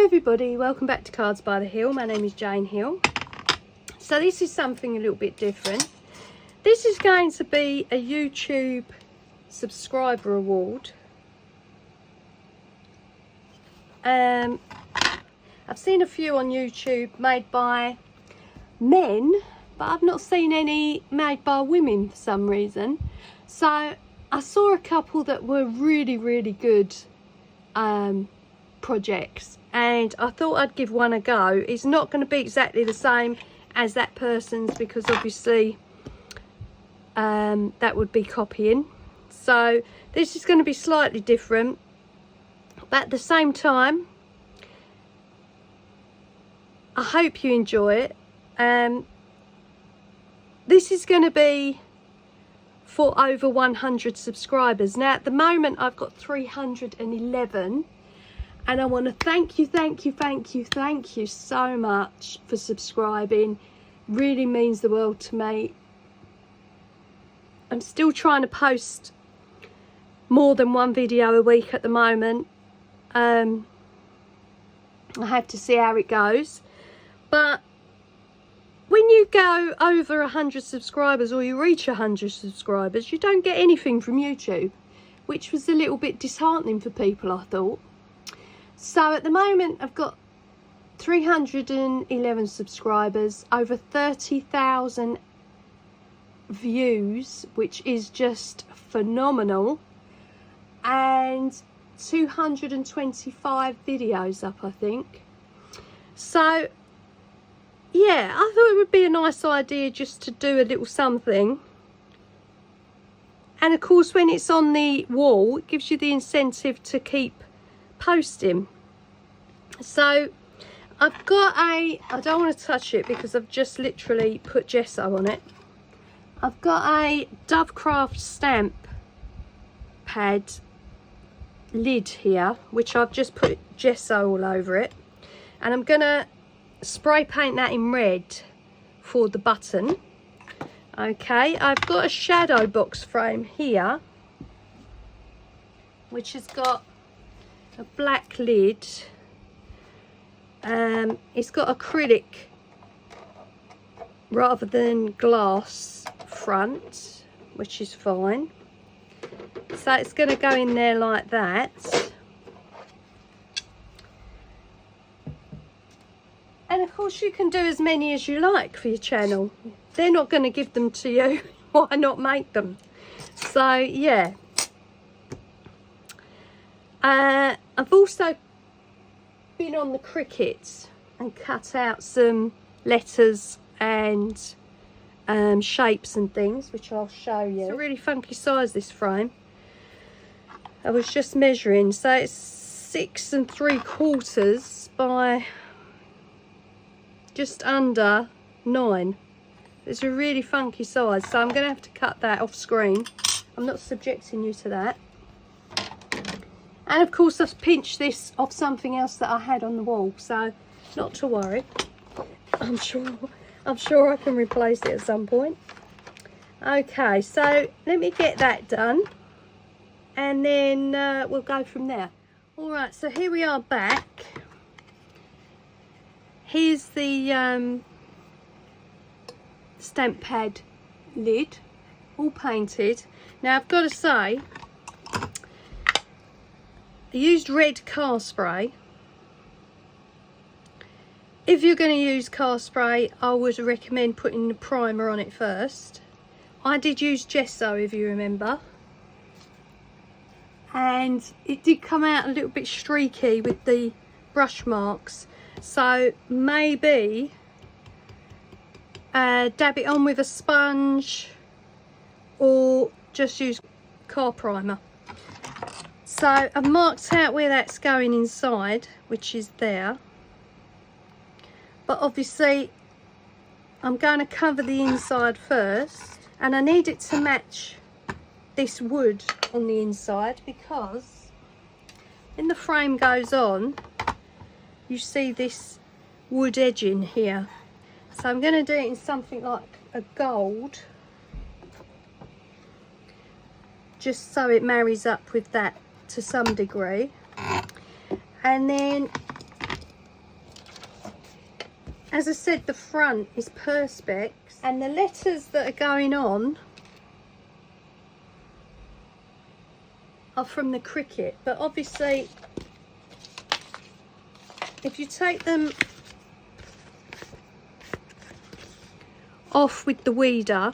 everybody, welcome back to Cards by the Hill. My name is Jane Hill. So this is something a little bit different. This is going to be a YouTube subscriber award. I've seen a few on YouTube made by men, but I've not seen any made by women for some reason. So I saw a couple that were really good projects, and I thought I'd give one a go. It's not going to be exactly the same as that person's because obviously that would be copying. So this is going to be slightly different, but at the same time I hope you enjoy it. This is going to be for over 100 subscribers. Now at the moment I've got 311, and I want to thank you so much for subscribing. Really means the world to me. I'm still trying to post more than one video a week at the moment. I have to see how it goes, but when you go over 100 subscribers, or you reach 100 subscribers, you don't get anything from YouTube, which was a little bit disheartening for people, I thought. So at the moment I've got 311 subscribers, over 30,000 views, which is just phenomenal, and 225 videos up, I think. So yeah, I thought it would be a nice idea just to do a little something. And of course when it's on the wall, it gives you the incentive to keep posting. So I've got I don't want to touch it because I've just literally put gesso on it. I've got a Dovecraft stamp pad lid here, which I've just put gesso all over it, and I'm gonna spray paint that in red for the button. Okay, I've got a shadow box frame here which has got a black lid. It's got acrylic rather than glass front, which is fine. So it's going to go in there like that. And of course you can do as many as you like for your channel. They're not going to give them to you. Why not make them? So yeah. I've also been on the Cricut and cut out some letters and shapes and things, which I'll show you. It's a really funky size, this frame. I was just measuring, so it's 6 3/4 by just under 9. It's a really funky size, so I'm going to have to cut that off screen. I'm not subjecting you to that. And of course I've pinched this off something else that I had on the wall, so not to worry. I'm sure I can replace it at some point. Okay, so let me get that done, and then we'll go from there. All right, so here we are back. Here's the stamp pad lid, all painted. Now I've got to say, I used red car spray. If you're going to use car spray, I would recommend putting the primer on it first. I did use gesso, if you remember, and it did come out a little bit streaky with the brush marks, so maybe dab it on with a sponge or just use car primer. So I've marked out where that's going inside, which is there. But obviously I'm going to cover the inside first, and I need it to match this wood on the inside, because when the frame goes on you see this wood edging here. So I'm going to do it in something like a gold, just so it marries up with that to some degree. And then As I said, the front is perspex, and the letters that are going on are from the cricket. But obviously, if you take them off with the weeder,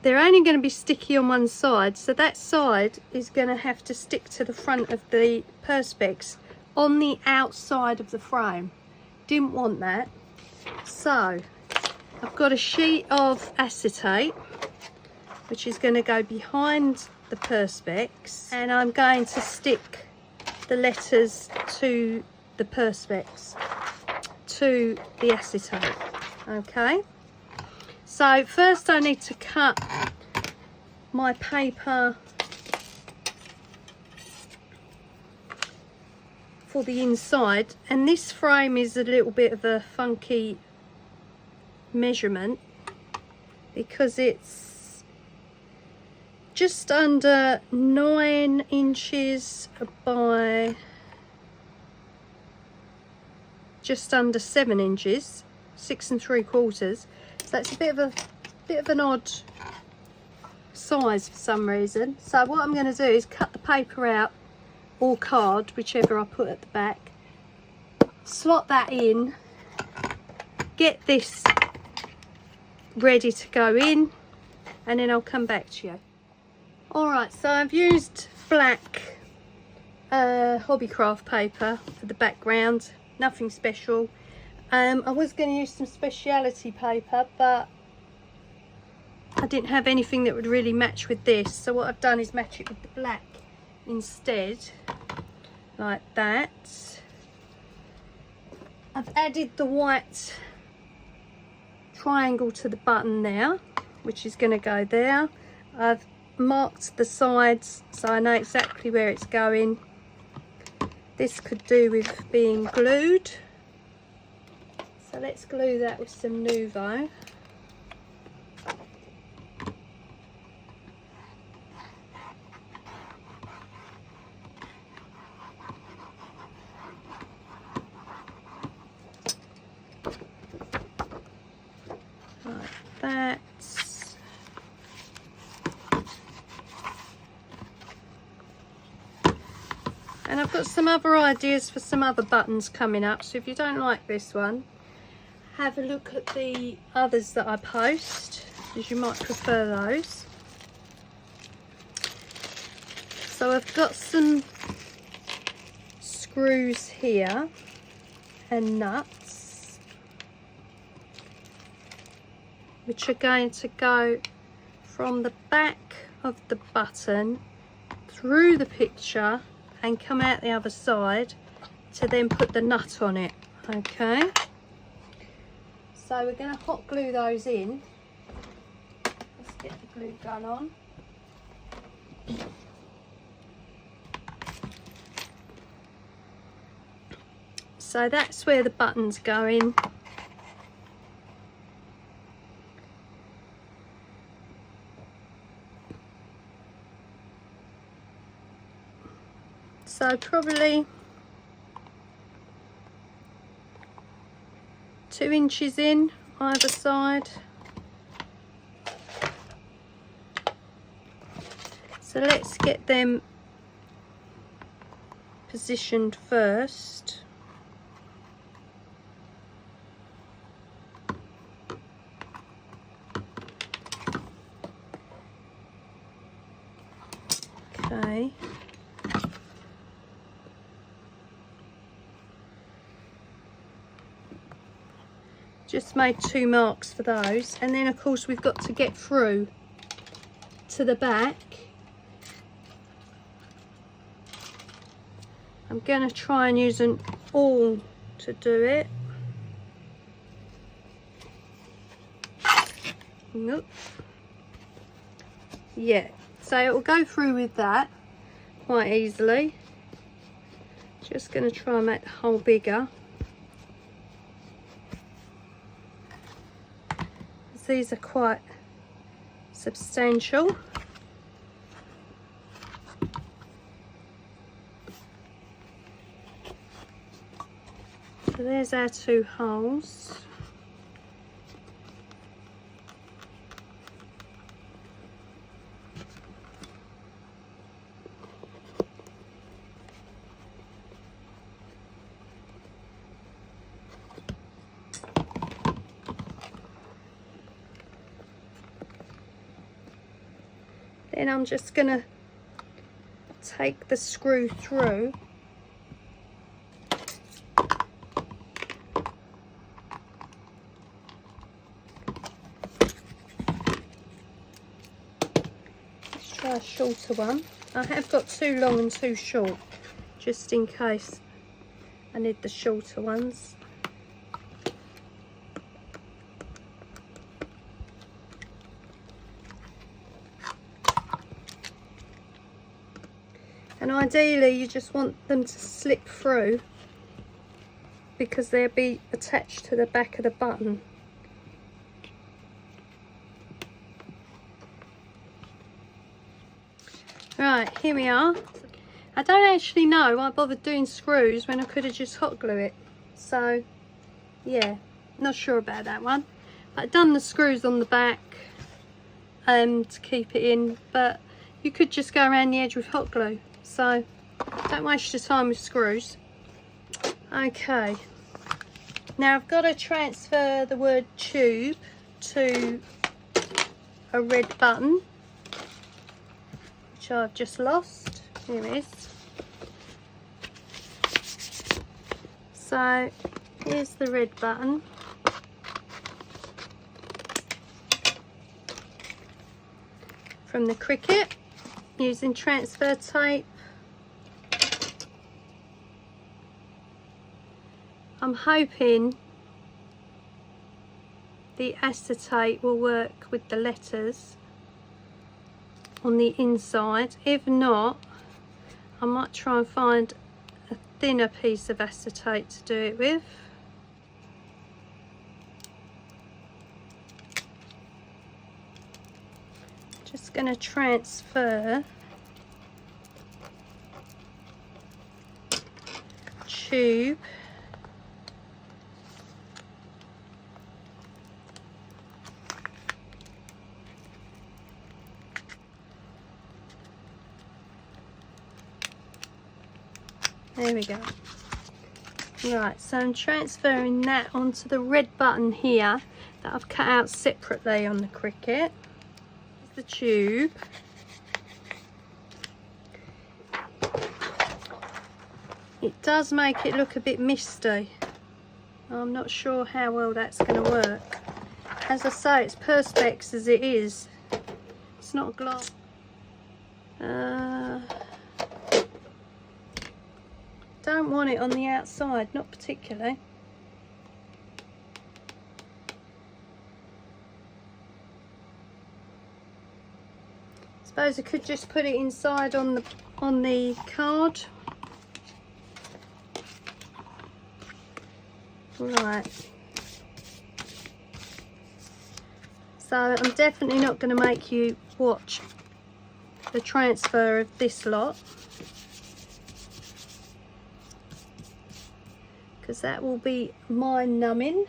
they're only going to be sticky on one side, so that side is going to have to stick to the front of the perspex on the outside of the frame. Didn't want that, so I've got a sheet of acetate which is going to go behind the perspex, and I'm going to stick the letters to the perspex, to the acetate. Okay, so first I need to cut my paper for the inside, and this frame is a little bit of a funky measurement because it's just under 9 inches by just under 7 inches, 6 3/4. So that's a bit of an odd size for some reason. So what I'm going to do is cut the paper out, or card, whichever I put at the back, slot that in, get this ready to go in, and then I'll come back to you. Alright, so I've used black hobbycraft paper for the background, nothing special. I was going to use some speciality paper, but I didn't have anything that would really match with this, so what I've done is match it with the black instead, like that. I've added the white triangle to the button there, which is going to go there. I've marked the sides so I know exactly where it's going. This could do with being glued, so let's glue that with some Nuvo. That, and I've got some other ideas for some other buttons coming up, so if you don't like this one, have a look at the others that I post, as you might prefer those. So I've got some screws here and nuts, which are going to go from the back of the button through the picture and come out the other side to then put the nut on it. Okay, so we're going to hot glue those in. Let's get the glue gun on. So that's where the button's going. So probably 2 inches in either side. So let's get them positioned first. Okay. Just made 2 marks for those, and then of course we've got to get through to the back. I'm going to try and use an awl to do it. Nope. Yeah, so it will go through with that quite easily. Just going to try and make the hole bigger. These are quite substantial. So there's our 2 holes. Then I'm just going to take the screw through. Let's try a shorter one. I have got 2 long and 2 short, just in case I need the shorter ones. And ideally you just want them to slip through because they'll be attached to the back of the button. Right, here we are. I don't actually know why I bothered doing screws when I could have just hot glue it. So yeah, not sure about that one. But I've done the screws on the back to keep it in, but you could just go around the edge with hot glue. So don't waste your time with screws. Okay, now I've got to transfer the word tube to a red button, which I've just lost. Here it is. So here's the red button. From the Cricut, using transfer tape. I'm hoping the acetate will work with the letters on the inside. If not, I might try and find a thinner piece of acetate to do it with. Just going to transfer tube there we go. Right, so I'm transferring that onto the red button here that I've cut out separately on the Cricut. Here's the tube. It does make it look a bit misty. I'm not sure how well that's going to work. As I say, it's perspex as it is. It's not glass. Don't want it on the outside, not particularly. Suppose I could just put it inside on the card. Right. So I'm definitely not going to make you watch the transfer of this lot, because that will be mind numbing.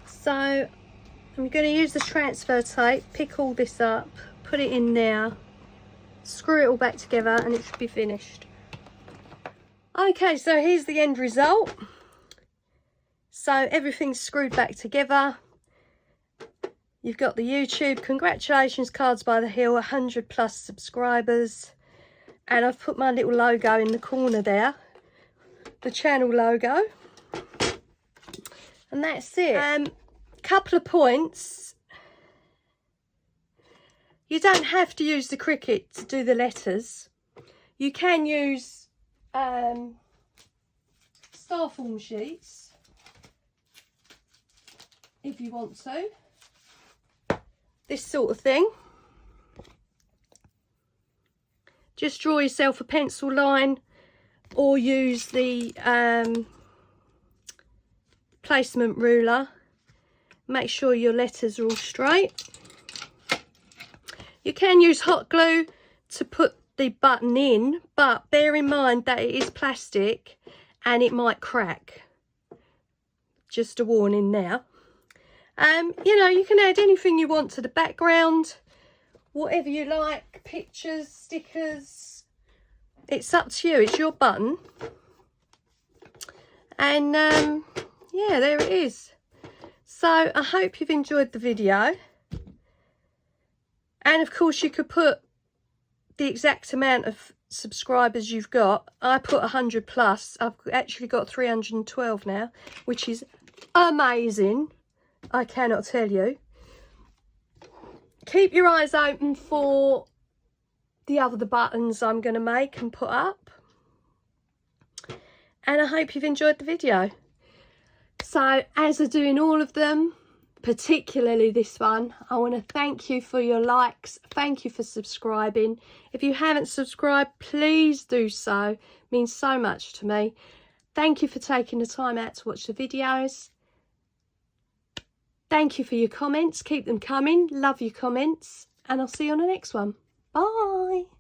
So I'm going to use the transfer tape, pick all this up, put it in there, screw it all back together, and it should be finished. Okay, so here's the end result. So everything's screwed back together. You've got the YouTube, congratulations Cards by the Hill, 100+ subscribers. And I've put my little logo in the corner there, the channel logo. And that's it. Couple of points. You don't have to use the Cricut to do the letters. You can use star form sheets if you want to. This sort of thing. Just draw yourself a pencil line or use the placement ruler. Make sure your letters are all straight. You can use hot glue to put the button in, but bear in mind that it is plastic and it might crack. Just a warning now. You know, you can add anything you want to the background, whatever you like, pictures, stickers. It's up to you, it's your button. And yeah, there it is. So I hope you've enjoyed the video. And of course you could put the exact amount of subscribers you've got. I put 100 plus. I've actually got 312 now, which is amazing. I cannot tell you. Keep your eyes open for the other buttons I'm going to make and put up. And I hope you've enjoyed the video. So as I'm doing all of them, particularly this one, I want to thank you for your likes. Thank you for subscribing. If you haven't subscribed, please do so. It means so much to me. Thank you for taking the time out to watch the videos. Thank you for your comments. Keep them coming. Love your comments. And I'll see you on the next one. Bye.